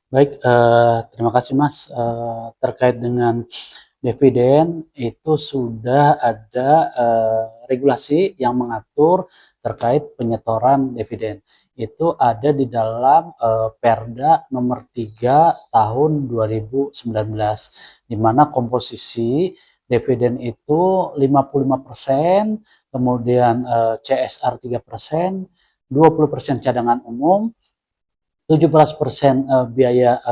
Baik, terima kasih Mas, terkait dengan dividen itu sudah ada, regulasi yang mengatur terkait penyetoran dividen. Itu ada di dalam, Perda nomor 3 tahun 2019, di mana komposisi dividen itu 55%, kemudian, CSR 3%, 20% cadangan umum, 17% biaya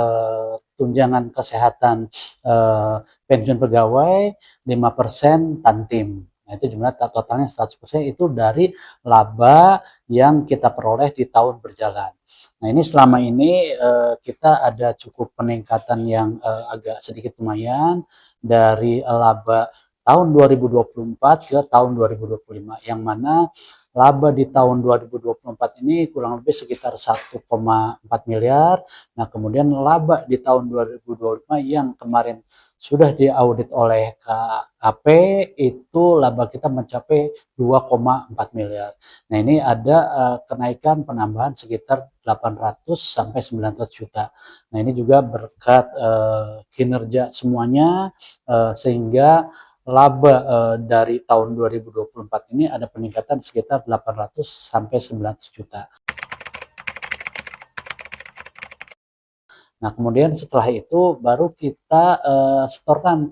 tunjangan kesehatan pensiun pegawai, 5% tantim. Nah, itu jumlah totalnya 100% itu dari laba yang kita peroleh di tahun berjalan. Nah, ini selama ini kita ada cukup peningkatan yang agak sedikit lumayan dari laba tahun 2024 ke tahun 2025, yang mana laba di tahun 2024 ini kurang lebih sekitar 1,4 miliar. Nah, kemudian laba di tahun 2025 yang kemarin sudah diaudit oleh KAP itu laba kita mencapai 2,4 miliar. Nah, ini ada kenaikan penambahan sekitar 800 sampai 900 juta. Nah, ini juga berkat kinerja semuanya sehingga laba dari tahun 2024 ini ada peningkatan sekitar 800 sampai 900 juta. Nah, kemudian setelah itu baru kita setorkan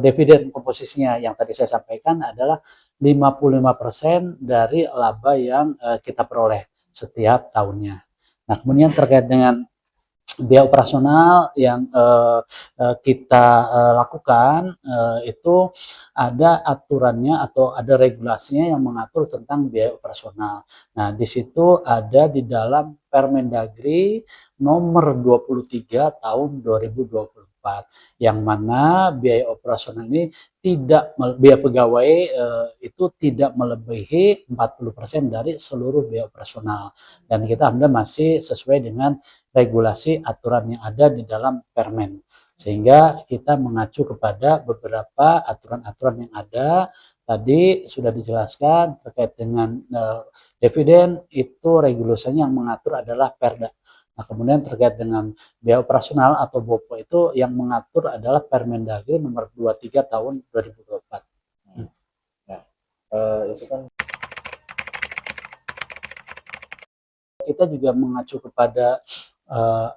dividen komposisinya yang tadi saya sampaikan adalah 55% dari laba yang kita peroleh setiap tahunnya. Nah, kemudian terkait dengan biaya operasional yang kita lakukan itu ada aturannya atau ada regulasinya yang mengatur tentang biaya operasional. Nah, di situ ada di dalam Permendagri nomor 23 tahun 2024, yang mana biaya operasional ini tidak biaya pegawai itu tidak melebihi 40% dari seluruh biaya operasional, dan kita alhamdulillah masih sesuai dengan regulasi aturan yang ada di dalam Permen, sehingga kita mengacu kepada beberapa aturan-aturan yang ada. Tadi sudah dijelaskan terkait dengan dividen itu regulasinya yang mengatur adalah Perda. Nah, kemudian terkait dengan biaya operasional atau BOPO itu yang mengatur adalah Permendagri nomor 23 tahun 2024. Hmm. Nah, itu kan kita juga mengacu kepada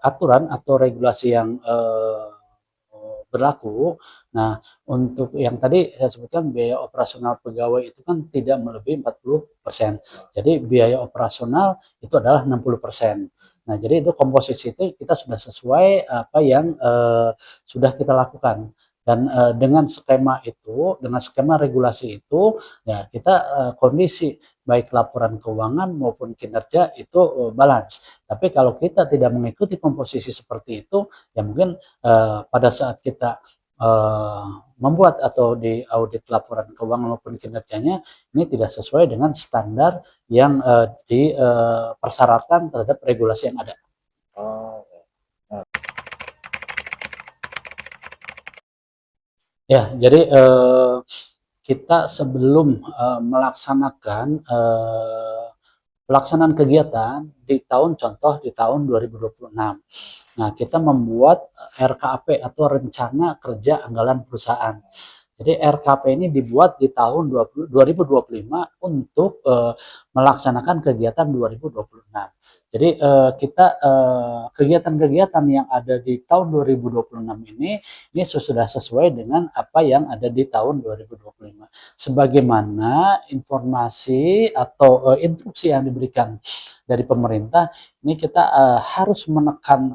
aturan atau regulasi yang berlaku. Nah, untuk yang tadi saya sebutkan biaya operasional pegawai itu kan tidak melebihi 40%. Jadi biaya operasional itu adalah 60%. Nah, jadi itu komposisi itu kita sudah sesuai apa yang sudah kita lakukan. Dan dengan skema regulasi itu, ya kita kondisi baik laporan keuangan maupun kinerja itu balance. Tapi kalau kita tidak mengikuti komposisi seperti itu, ya mungkin pada saat kita membuat atau diaudit laporan keuangan maupun kinerjanya ini tidak sesuai dengan standar yang dipersyaratkan terhadap regulasi yang ada. oh, nah, Ya, jadi kita sebelum melaksanakan pelaksanaan kegiatan di tahun contoh di tahun 2026. Nah, kita membuat RKAP atau Rencana Kerja Anggaran Perusahaan. Jadi RKP ini dibuat di tahun 2025 untuk melaksanakan kegiatan 2026. Jadi kita kegiatan-kegiatan yang ada di tahun 2026 ini sudah sesuai dengan apa yang ada di tahun 2025. Sebagaimana informasi atau instruksi yang diberikan dari pemerintah, ini kita harus menekan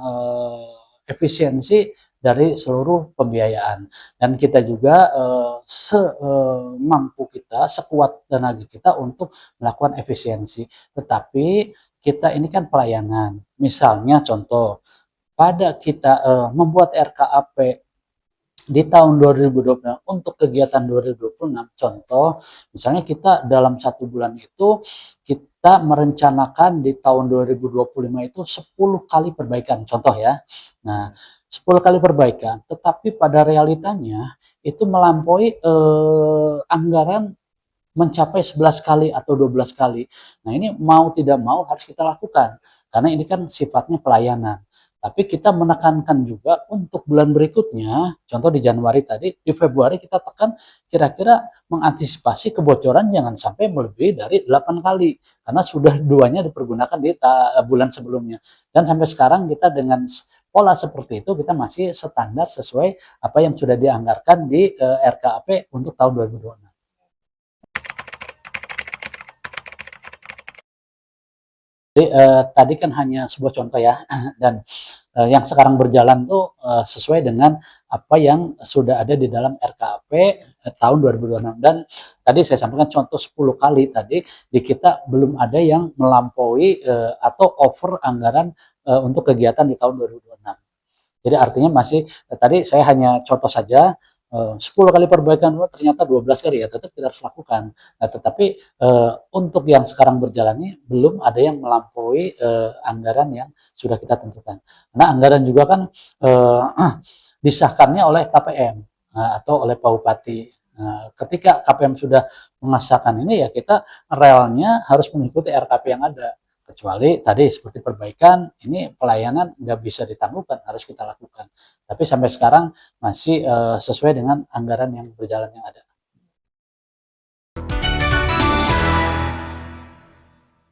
efisiensi dari seluruh pembiayaan, dan kita juga semampu kita, sekuat tenaga kita untuk melakukan efisiensi. Tetapi kita ini kan pelayanan. Misalnya contoh, pada kita membuat RKAP di tahun 2026 untuk kegiatan 2026, contoh misalnya kita dalam 1 bulan itu kita merencanakan di tahun 2025 itu 10 kali perbaikan, contoh ya. Nah, 10 kali perbaikan, tetapi pada realitanya itu melampaui anggaran mencapai 11 kali atau 12 kali. Nah, ini mau tidak mau harus kita lakukan karena ini kan sifatnya pelayanan. Tapi kita menekankan juga untuk bulan berikutnya, contoh di Januari tadi, di Februari kita tekan kira-kira mengantisipasi kebocoran jangan sampai melebihi dari 8 kali. Karena sudah duanya dipergunakan di bulan sebelumnya. Dan sampai sekarang kita dengan pola seperti itu kita masih standar sesuai apa yang sudah dianggarkan di RKAP untuk tahun 2026. Jadi tadi kan hanya sebuah contoh ya, dan yang sekarang berjalan tuh sesuai dengan apa yang sudah ada di dalam RKAP tahun 2026. Dan tadi saya sampaikan contoh 10 kali tadi, di kita belum ada yang melampaui atau over anggaran untuk kegiatan di tahun 2026. Jadi artinya masih tadi saya hanya contoh saja 10 kali perbaikan ternyata 12 kali ya tetap kita harus lakukan. Nah, tetapi untuk yang sekarang berjalan ini belum ada yang melampaui anggaran yang sudah kita tentukan. Karena anggaran juga kan disahkannya oleh KPM atau oleh Pak Bupati. Nah, ketika KPM sudah mengesahkan ini ya kita realnya harus mengikuti RKP yang ada. Kecuali tadi seperti perbaikan, ini pelayanan nggak bisa ditangguhkan, harus kita lakukan. Tapi sampai sekarang masih sesuai dengan anggaran yang berjalan yang ada.